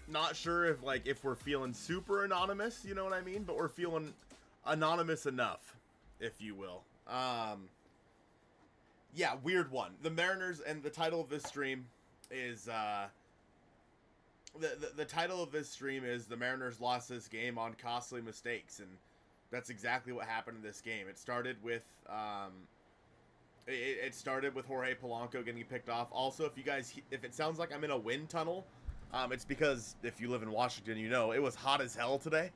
Not sure if we're feeling super anonymous, you know what I mean? But we're feeling anonymous enough, if you will. Yeah, weird one. The Mariners, and the title of this stream is the title of this stream is "The Mariners Lost This Game on Costly Mistakes," and that's exactly what happened in this game. It started with it started with Jorge Polanco getting picked off. Also, if it sounds like I'm in a wind tunnel, it's because if you live in Washington, you know it was hot as hell today,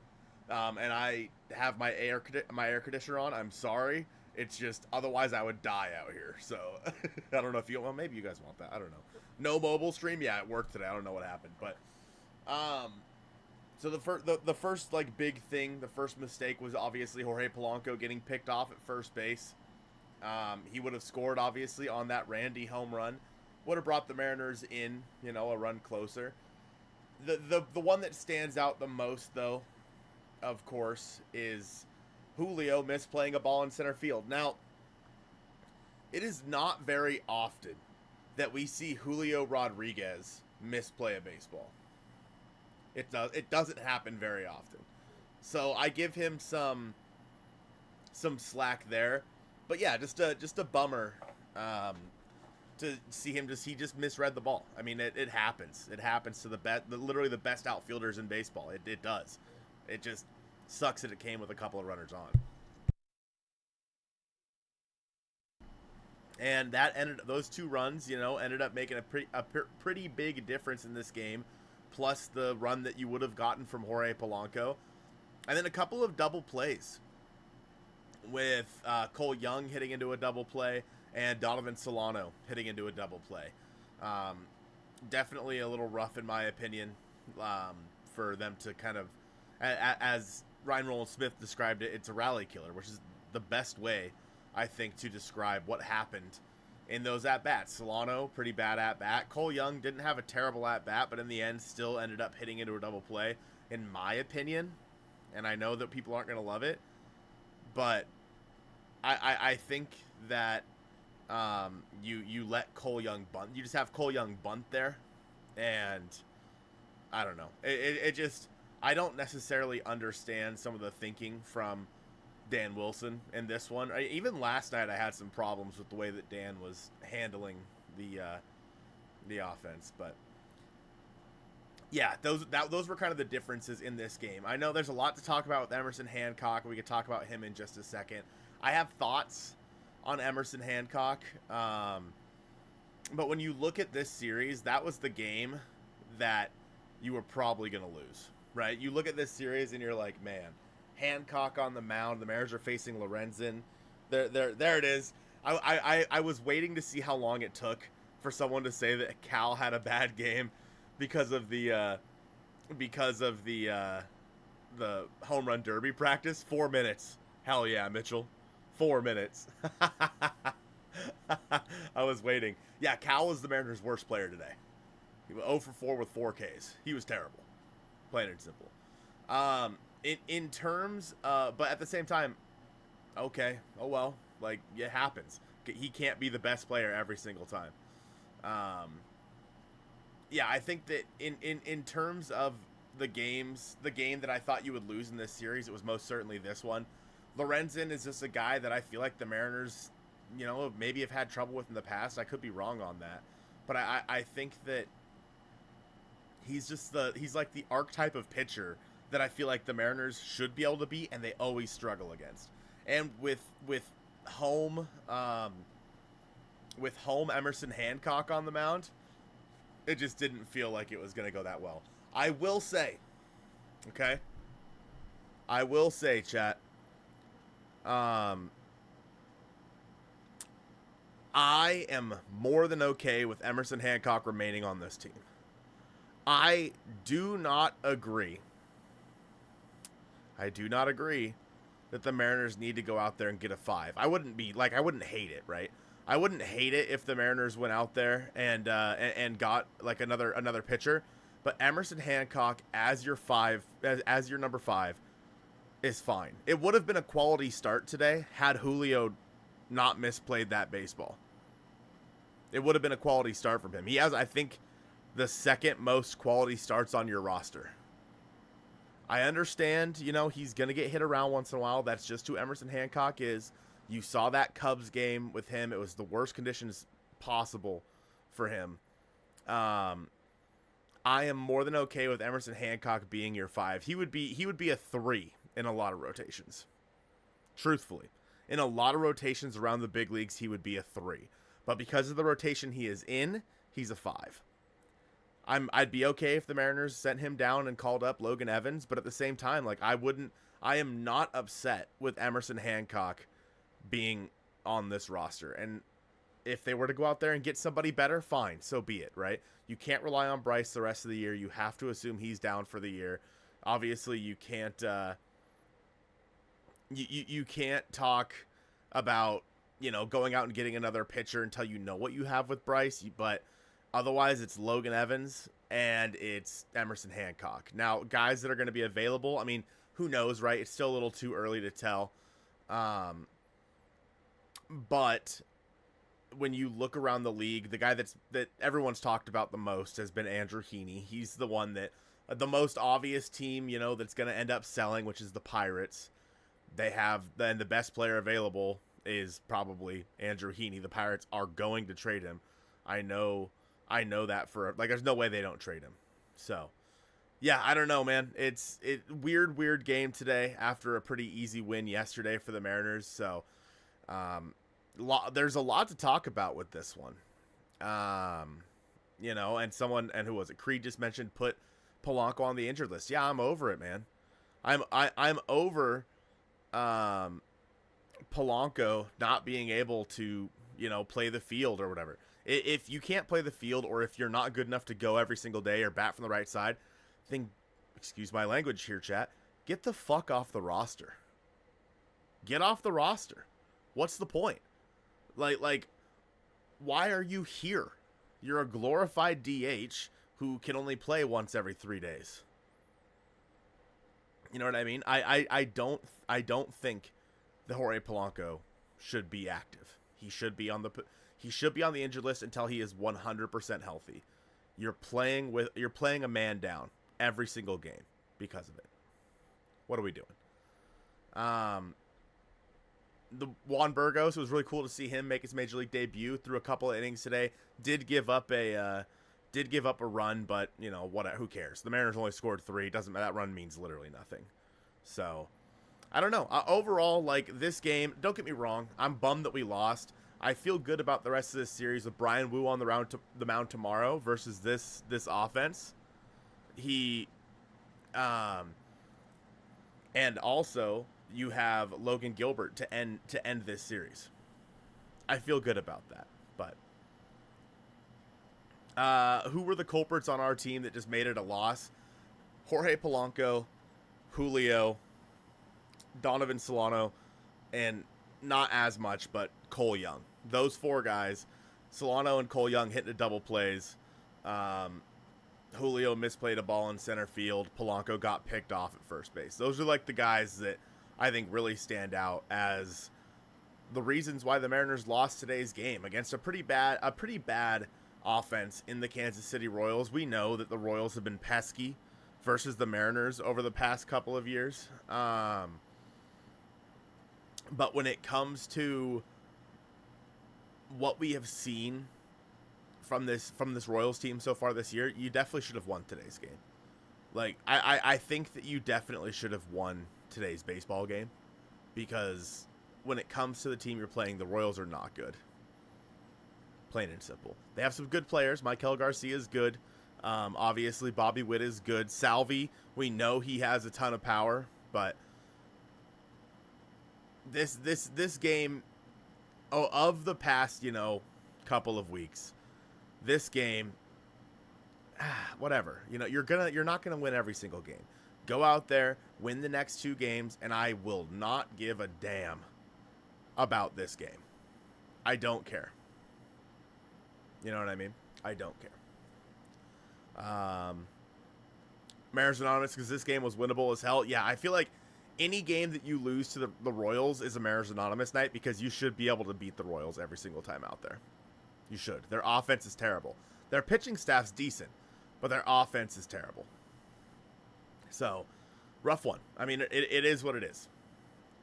and I have my air conditioner on. I'm sorry. It's just, otherwise I would die out here. So I don't know if well, maybe you guys want that. I don't know. No mobile stream. Yeah, it worked today. I don't know what happened, but so the first big thing, the first mistake was obviously Jorge Polanco getting picked off at first base. He would have scored obviously on that Randy home run. Would have brought the Mariners in, a run closer. The one that stands out the most, though, of course, is Julio misplaying a ball in center field. Now, it is not very often that we see Julio Rodriguez misplay a baseball. It doesn't happen very often. So I give him some slack there. But yeah, just a bummer to see him he just misread the ball. I mean, it happens. It happens to literally the best outfilders in baseball. It does. It just sucks that it came with a couple of runners on. And that those two runs, ended up making a pretty big difference in this game, plus the run that you would have gotten from Jorge Polanco. And then a couple of double plays with Cole Young hitting into a double play and Donovan Solano hitting into a double play. Definitely a little rough in my opinion for them to kind of, as Ryan Roland Smith described it, it's a rally killer, which is the best way, I think, to describe what happened in those at-bats. Solano, pretty bad at-bat. Cole Young didn't have a terrible at-bat, but in the end still ended up hitting into a double play, in my opinion. And I know that people aren't going to love it, but I think that you let Cole Young bunt. You just have Cole Young bunt there, and I don't know. It just, I don't necessarily understand some of the thinking from Dan Wilson in this one. Even last night I had some problems with the way that Dan was handling the offense, but yeah, those were kind of the differences in this game. I know there's a lot to talk about with Emerson Hancock. We could talk about him in just a second. I have thoughts on Emerson Hancock, but when you look at this series, that was the game that you were probably going to lose, right? You look at this series and you're like, man, Hancock on the mound. The Mariners are facing Lorenzen. There it is. I was waiting to see how long it took for someone to say that Cal had a bad game because of the home run derby practice. 4 minutes. Hell yeah, Mitchell. 4 minutes. I was waiting. Yeah, Cal was the Mariners' worst player today. He was 0 for 4 with 4 Ks. He was terrible. Plain and simple. In terms, but at the same time, okay, oh well, it happens. He can't be the best player every single time. Yeah, I think that in terms of the game that I thought you would lose in this series, it was most certainly this one. Lorenzen is just a guy that I feel like the Mariners, maybe have had trouble with in the past. I could be wrong on that, but I think that he's like the archetype of pitcher that I feel like the Mariners should be able to beat, and they always struggle against. And with home Emerson Hancock on the mound, it just didn't feel like it was going to go that well. I will say, okay? I will say, chat, I am more than okay with Emerson Hancock remaining on this team. I do not agree I do not agree that the Mariners need to go out there and get a 5. I wouldn't hate it, right? I wouldn't hate it if the Mariners went out there and got like another pitcher, but Emerson Hancock as your 5, as your number 5 is fine. It would have been a quality start today had Julio not misplayed that baseball. It would have been a quality start from him. He has, I think, the second most quality starts on your roster. I understand, you know, he's going to get hit around once in a while. That's just who Emerson Hancock is. You saw that Cubs game with him. It was the worst conditions possible for him. I am more than okay with Emerson Hancock being your 5. He would be a 3 in a lot of rotations. Truthfully. In a lot of rotations around the big leagues, he would be a 3. But because of the rotation he is in, he's a 5. I'd be okay if the Mariners sent him down and called up Logan Evans, but at the same time, like I am not upset with Emerson Hancock being on this roster. And if they were to go out there and get somebody better, fine, so be it, right? You can't rely on Bryce the rest of the year. You have to assume he's down for the year. Obviously, you can't you can't talk about, you know, going out and getting another pitcher until you know what you have with Bryce, but otherwise, it's Logan Evans and it's Emerson Hancock. Now, guys that are going to be available, I mean, who knows, right? It's still a little too early to tell. But when you look around the league, the guy that everyone's talked about the most has been Andrew Heaney. He's the one that the most obvious team, you know, that's going to end up selling, which is the Pirates. They have then the best player available is probably Andrew Heaney. The Pirates are going to trade him. I know that for, like, there's no way they don't trade him. So, yeah, I don't know, man. It's weird game today after a pretty easy win yesterday for the Mariners. So, there's a lot to talk about with this one. You know, and who was it? Creed just mentioned put Polanco on the injured list. Yeah, I'm over it, man. I'm over Polanco not being able to, you know, play the field or whatever. If you can't play the field, or if you're not good enough to go every single day or bat from the right side, then, excuse my language here, chat, get the fuck off the roster. Get off the roster. What's the point? Like, why are you here? You're a glorified DH who can only play once every 3 days. You know what I mean? I don't think the Jorge Polanco should be active. He should be on the injured list until he is 100% healthy. You're playing a man down every single game because of it. What are we doing? The Juan Burgos, it was really cool to see him make his major league debut through a couple of innings today. Did give up a run, but you know what? Who cares? The Mariners only scored 3. Doesn't matter. That run means literally nothing. So I don't know. Overall, like, this game, don't get me wrong, I'm bummed that we lost. I feel good about the rest of this series with Brian Wu on the mound tomorrow versus this offense. And also you have Logan Gilbert to end this series. I feel good about that. But who were the culprits on our team that just made it a loss? Jorge Polanco, Julio, Donovan Solano, and not as much, but Cole Young. Those 4 guys, Solano and Cole Young hitting a double plays. Julio misplayed a ball in center field. Polanco got picked off at first base. Those are like the guys that I think really stand out as the reasons why the Mariners lost today's game against a pretty bad offense in the Kansas City Royals. We know that the Royals have been pesky versus the Mariners over the past couple of years. But when it comes to what we have seen from this Royals team so far this year, you definitely should have won today's game. Like, I think that you definitely should have won today's baseball game, because when it comes to the team you're playing, the Royals are not good. Plain and simple. They have some good players. Michael Garcia is good. Obviously, Bobby Witt is good. Salvi, we know he has a ton of power, but this game, of the past, couple of weeks, this game, whatever. You're not gonna win every single game. Go out there, win the next 2 games, and I will not give a damn about this game. I don't care. You know what I mean? I don't care. Mariners Anonymous, because this game was winnable as hell. Yeah, I feel like any game that you lose to the Royals is a Mariners Anonymous night, because you should be able to beat the Royals every single time out there. You should. Their offense is terrible. Their pitching staff's decent, but their offense is terrible. So, rough one. I mean, it is what it is.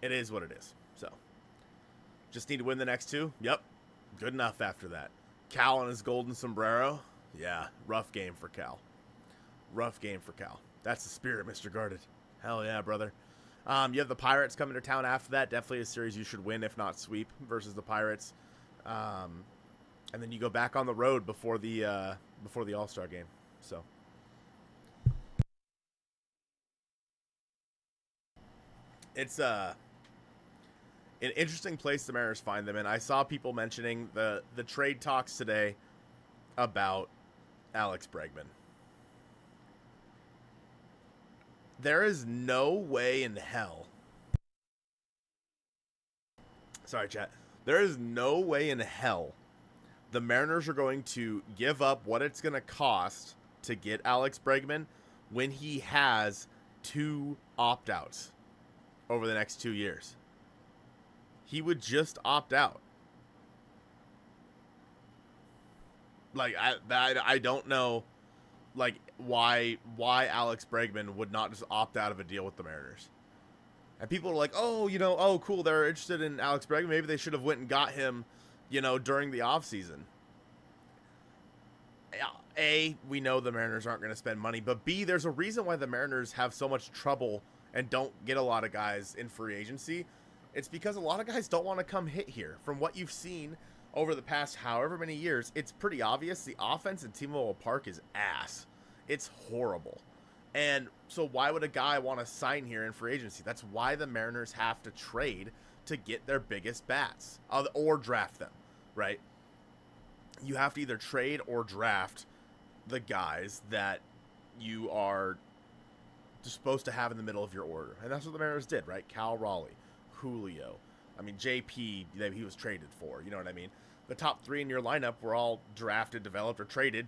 It is what it is. So, just need to win the next 2. Yep. Good enough after that. Cal and his golden sombrero. Yeah, rough game for Cal. Rough game for Cal. That's the spirit, Mr. Guarded. Hell yeah, brother. You have the Pirates coming to town after that. Definitely a series you should win, if not sweep, versus the Pirates. And then you go back on the road before the All-Star game. So, it's an interesting place the Mariners find them in. I saw people mentioning the trade talks today about Alex Bregman. There is no way in hell. Sorry, chat. There is no way in hell the Mariners are going to give up what it's going to cost to get Alex Bregman when he has 2 opt-outs over the next 2 years. He would just opt out. Like, I don't know, like, why Alex Bregman would not just opt out of a deal with the Mariners. And people are like, oh, cool, they're interested in Alex Bregman. Maybe they should have went and got him, during the offseason. A, we know the Mariners aren't going to spend money. But B, there's a reason why the Mariners have so much trouble and don't get a lot of guys in free agency. It's because a lot of guys don't want to come hit here. From what you've seen over the past however many years, it's pretty obvious the offense at T-Mobile Park is ass. It's horrible. And so why would a guy want to sign here in free agency? That's why the Mariners have to trade to get their biggest bats or draft them, right? You have to either trade or draft the guys that you are supposed to have in the middle of your order. And that's what the Mariners did, right? Cal Raleigh, Julio. I mean, JP, that he was traded for. You know what I mean? The top 3 in your lineup were all drafted, developed, or traded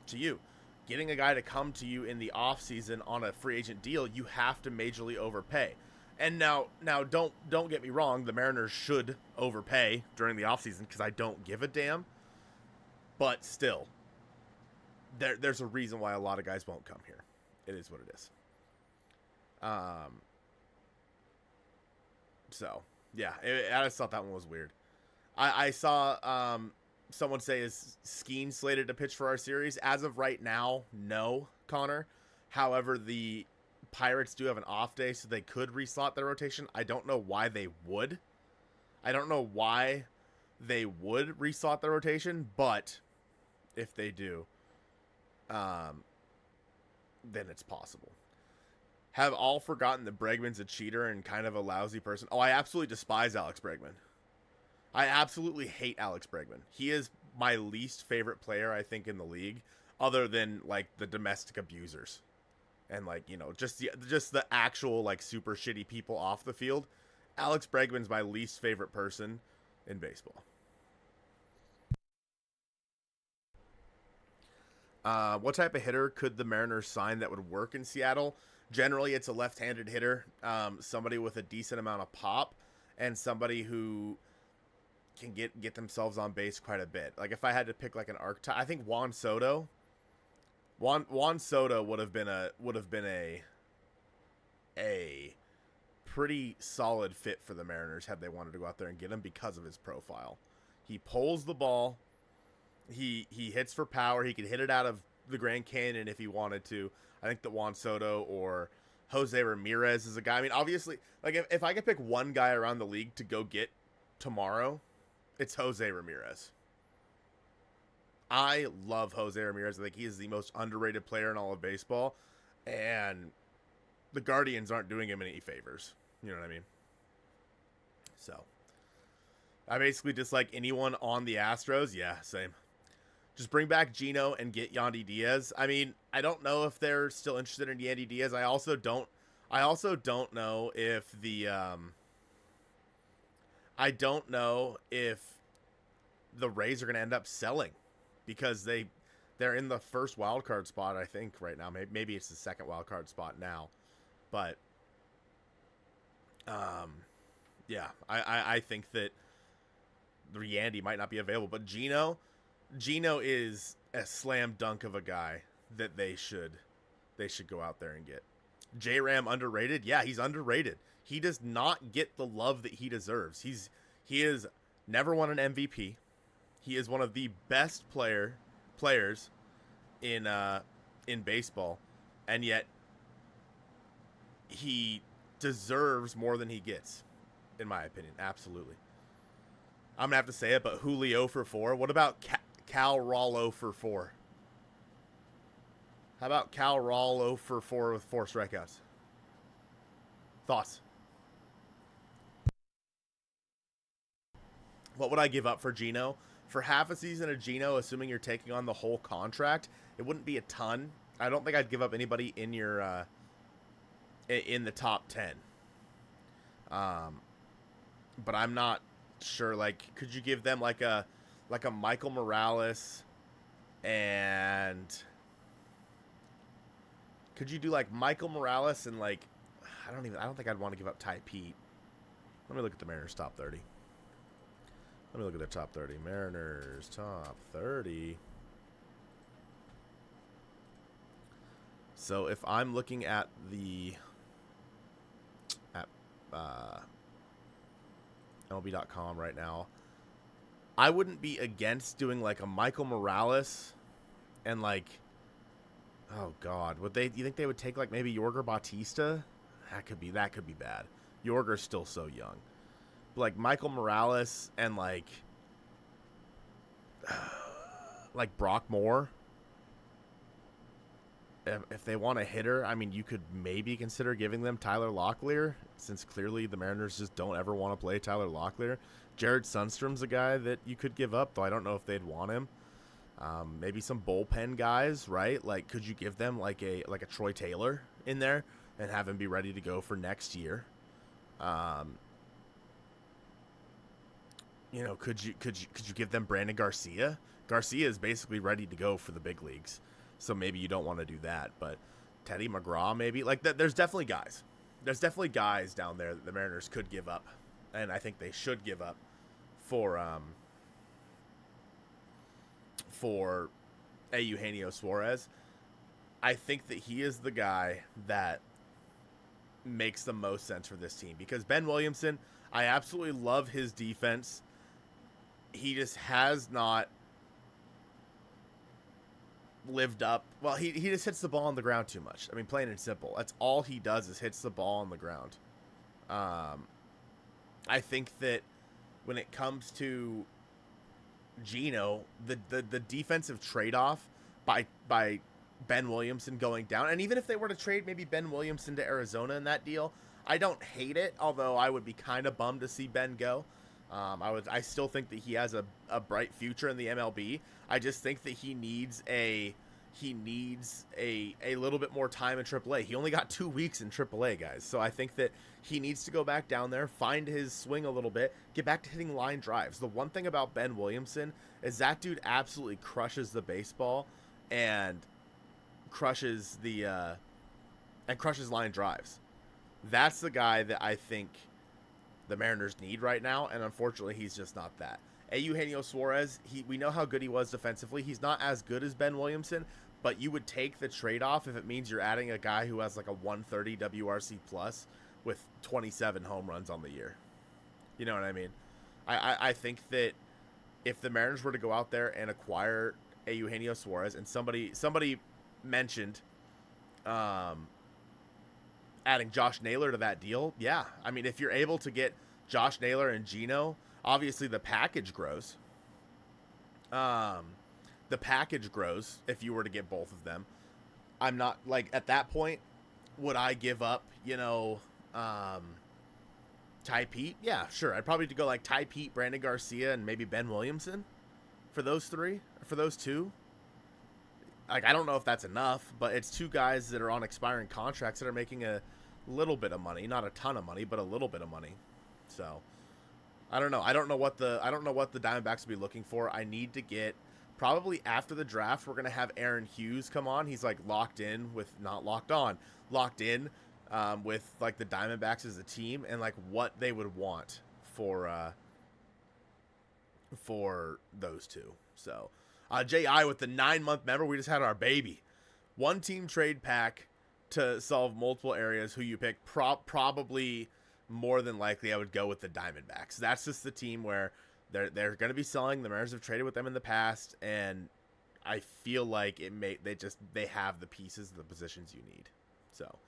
to you. Getting a guy to come to you in the offseason on a free agent deal, you have to majorly overpay. And now don't get me wrong, the Mariners should overpay during the offseason because I don't give a damn. But still, there's a reason why a lot of guys won't come here. It is what it is. So, yeah, I just thought that one was weird. I saw someone say, is Skeen slated to pitch for our series? As of right now, no, Connor. However, the Pirates do have an off day, so they could reslot their rotation. I don't know why they would. I don't know why they would reslot their rotation, but if they do, then it's possible. Have all forgotten that Bregman's a cheater and kind of a lousy person. Oh, I absolutely despise Alex Bregman. I absolutely hate Alex Bregman. He is my least favorite player, I think, in the league, other than, like, the domestic abusers. And, like, just the actual, like, super shitty people off the field. Alex Bregman's my least favorite person in baseball. What type of hitter could the Mariners sign that would work in Seattle? Generally, it's a left-handed hitter, somebody with a decent amount of pop, and somebody who can get themselves on base quite a bit. Like, if I had to pick, like, an archetype, I think Juan Soto would have been a pretty solid fit for the Mariners had they wanted to go out there and get him because of his profile. He pulls the ball. He hits for power. He could hit it out of the Grand Canyon if he wanted to. I think that Juan Soto or Jose Ramirez is a guy. I mean, obviously, like, if I could pick one guy around the league to go get tomorrow, it's Jose Ramirez. I love Jose Ramirez. I think he is the most underrated player in all of baseball. And the Guardians aren't doing him any favors. You know what I mean? So, I basically dislike anyone on the Astros. Yeah, same. Just bring back Gino and get Yandy Diaz. I mean, I don't know if they're still interested in Yandy Diaz. I also don't I also don't know if I don't know if the Rays are going to end up selling because they're in the first wild card spot, I think, right now. Maybe it's the second wild card spot now, but yeah, I think that Yandy might not be available, but Gino is a slam dunk of a guy that they should go out there and get. J-Ram underrated? Yeah, he's underrated. He does not get the love that he deserves. He has never won an MVP. He is one of the best players in baseball, and yet he deserves more than he gets, in my opinion. Absolutely. I'm gonna have to say it, but Julio for 4. What about Cal Rollo for 4? How about Cal Rollo for 4 with 4 strikeouts? Thoughts? What would I give up for Gino? For half a season of Gino, assuming you're taking on the whole contract, it wouldn't be a ton. I don't think I'd give up anybody in your in the top 10. But I'm not sure. Like, could you give them like a Michael Morales, and could you do like Michael Morales and like I don't think I'd want to give up Ty Pete. Let me look at the Mariners top 30. Let me look at their top 30. Mariners top 30. So if I'm looking at MLB.com right now, I wouldn't be against doing like a Michael Morales and like, oh God, you think they would take like maybe Yorger Bautista? That could be bad. Yorger's still so young. But like Michael Morales and like Brock Moore. If they want a hitter, I mean, you could maybe consider giving them Tyler Locklear, since clearly the Mariners just don't ever want to play Tyler Locklear. Jared Sundstrom's a guy that you could give up, though I don't know if they'd want him. Maybe some bullpen guys, right? Like, could you give them like a Troy Taylor in there and have him be ready to go for next year? Could you give them Brandon Garcia? Garcia is basically ready to go for the big leagues. So maybe you don't want to do that, but Teddy McGraw maybe. Like, there's definitely guys. There's definitely guys down there that the Mariners could give up, and I think they should give up for Eugenio Suarez. I think that he is the guy that makes the most sense for this team, because Ben Williamson, I absolutely love his defense. He just has not lived up. Well, he just hits the ball on the ground too much. I mean, plain and simple. That's all he does is hits the ball on the ground. I think that when it comes to Gino, the defensive trade-off by Ben Williamson going down, and even if they were to trade maybe Ben Williamson to Arizona in that deal, I don't hate it, although I would be kind of bummed to see Ben go. I still think that he has a bright future in the MLB. I just think that he needs a little bit more time in AAA. He only got 2 weeks in AAA, guys. So I think that he needs to go back down there, find his swing a little bit, get back to hitting line drives. The one thing about Ben Williamson is that dude absolutely crushes the baseball and crushes line drives. That's the guy that I think the Mariners need right now, and unfortunately he's just not that. Eugenio Suarez, we know how good he was defensively. He's not as good as Ben Williamson, but you would take the trade-off if it means you're adding a guy who has like a 130 WRC plus with 27 home runs on the year. You know what I mean? I think that if the Mariners were to go out there and acquire Eugenio Suarez, and somebody mentioned adding Josh Naylor to that deal, yeah. I mean, if you're able to get Josh Naylor and Gino, obviously the package grows. The package grows if you were to get both of them. I'm not, like, at that point, would I give up, Ty Pete? Yeah, sure. I'd probably go like Ty Pete, Brandon Garcia, and maybe Ben Williamson for those three, or for those two. Like, I don't know if that's enough, but it's two guys that are on expiring contracts that are making a little bit of money, not a ton of money, but a little bit of money. So I don't know. I don't know what the Diamondbacks will be looking for. I need to get, probably after the draft, we're gonna have Aaron Hughes come on. He's like locked in with, not locked on, locked in with like the Diamondbacks as a team and like what they would want for those two. So J.I. with the 9-month member, we just had our baby. One team trade pack to solve multiple areas. Who you pick? Probably more than likely I would go with the Diamondbacks. That's just the team where they're going to be selling. The Mariners have traded with them in the past, and I feel like they have the pieces, the positions you need. So,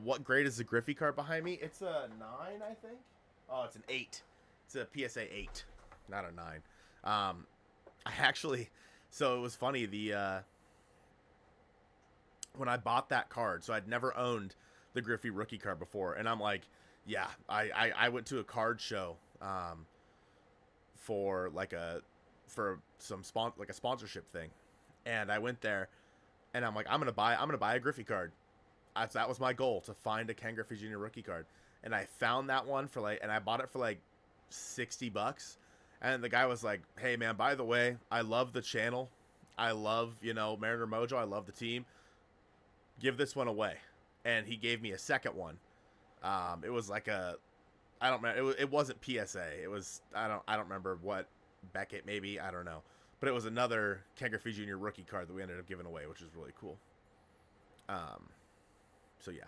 what grade is the Griffey card behind me? It's a 9, I think. Oh, it's an 8. It's a PSA 8, not a 9. I actually, so it was funny, when I bought that card, so I'd never owned the Griffey rookie card before, and I'm like, yeah, I went to a card show for a sponsorship thing, and I went there, and I'm like, I'm gonna buy a Griffey card. That was my goal, to find a Ken Griffey Jr. rookie card, and I found that one and I bought it for like $60. And the guy was like, hey, man, by the way, I love the channel. I love, Mariner Mojo. I love the team. Give this one away. And he gave me a second one. It was like I don't remember. It wasn't PSA. It was, I don't remember what, Beckett maybe. I don't know. But it was another Ken Griffey Jr. rookie card that we ended up giving away, which is really cool. So, yeah.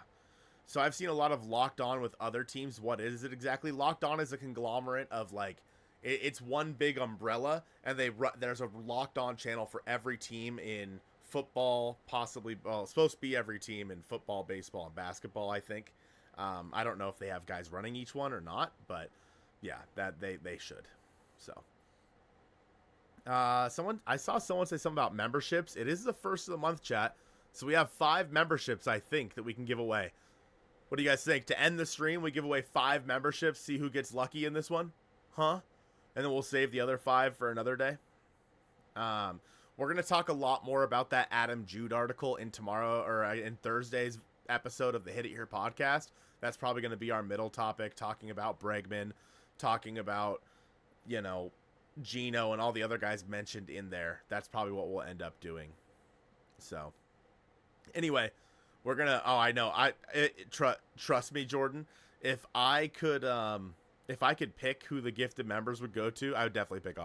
So I've seen a lot of Locked On with other teams. What is it exactly? Locked On is a conglomerate of like, it's one big umbrella, and there's a Locked On channel for every team in football, possibly, well, it's supposed to be every team in football, baseball, and basketball, I think. I don't know if they have guys running each one or not, but yeah, that they should. So, I saw someone say something about memberships. It is the first of the month, chat, so we have 5 memberships, I think, that we can give away. What do you guys think? To end the stream, we give away 5 memberships, see who gets lucky in this one? Huh? And then we'll save the other 5 for another day. We're going to talk a lot more about that Adam Jude article in Thursday's episode of the Hit It Here podcast. That's probably going to be our middle topic, talking about Bregman, talking about, Gino and all the other guys mentioned in there. That's probably what we'll end up doing. So, anyway, we're going to, I know, trust me, Jordan, if I could pick who the gifted members would go to, I would definitely pick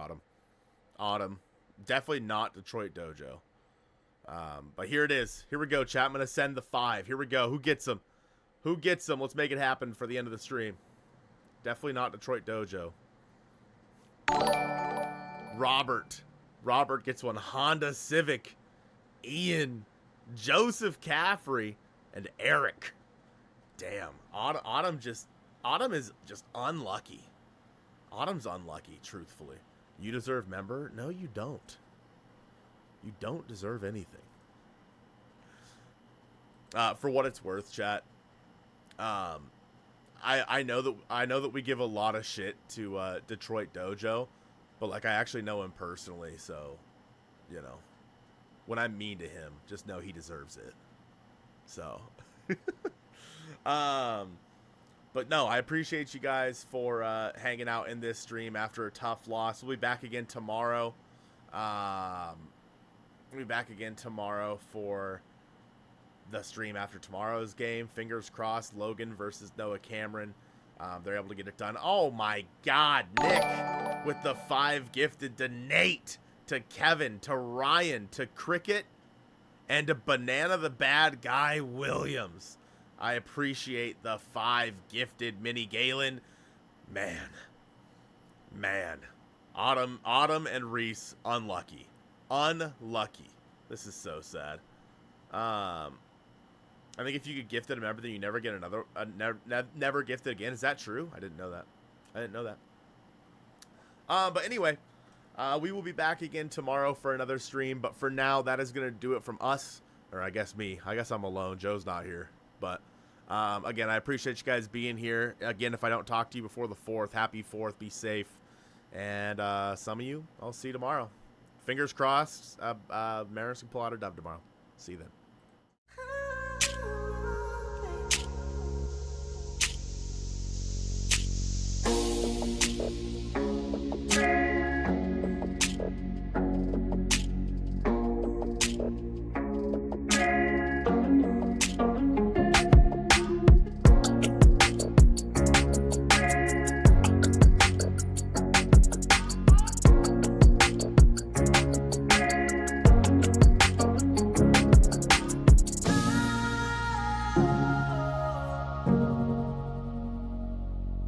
Autumn. Definitely not Detroit Dojo. But here it is. Here we go, chat. I'm going to send the 5. Here we go. Who gets them? Let's make it happen for the end of the stream. Definitely not Detroit Dojo. Robert gets one. Honda Civic. Ian. Joseph Caffrey. And Eric. Damn. Autumn is just unlucky. Autumn's unlucky, truthfully. You deserve member? No, you don't. You don't deserve anything. For what it's worth, chat. I know that we give a lot of shit to Detroit Dojo, but like I actually know him personally, so when I'm mean to him, just know he deserves it. So, but no, I appreciate you guys for hanging out in this stream after a tough loss. We'll be back again tomorrow. We'll be back again tomorrow for the stream after tomorrow's game. Fingers crossed, Logan versus Noah Cameron. They're able to get it done. Oh my God, Nick with the 5 gifted to Nate, to Kevin, to Ryan, to Cricket, and to Banana the Bad Guy Williams. I appreciate the 5 gifted Mini Galen. Man. Autumn and Reese, unlucky. This is so sad. I think if you get gifted a member, then you never get another, never gifted again. Is that true? I didn't know that. But anyway, we will be back again tomorrow for another stream. But for now, that is going to do it from us. Or I guess me. I guess I'm alone. Joe's not here. But again, I appreciate you guys being here. Again, if I don't talk to you before the 4th, happy 4th. Be safe. And some of you, I'll see you tomorrow. Fingers crossed, Mariners can pull out a dub tomorrow. See you then.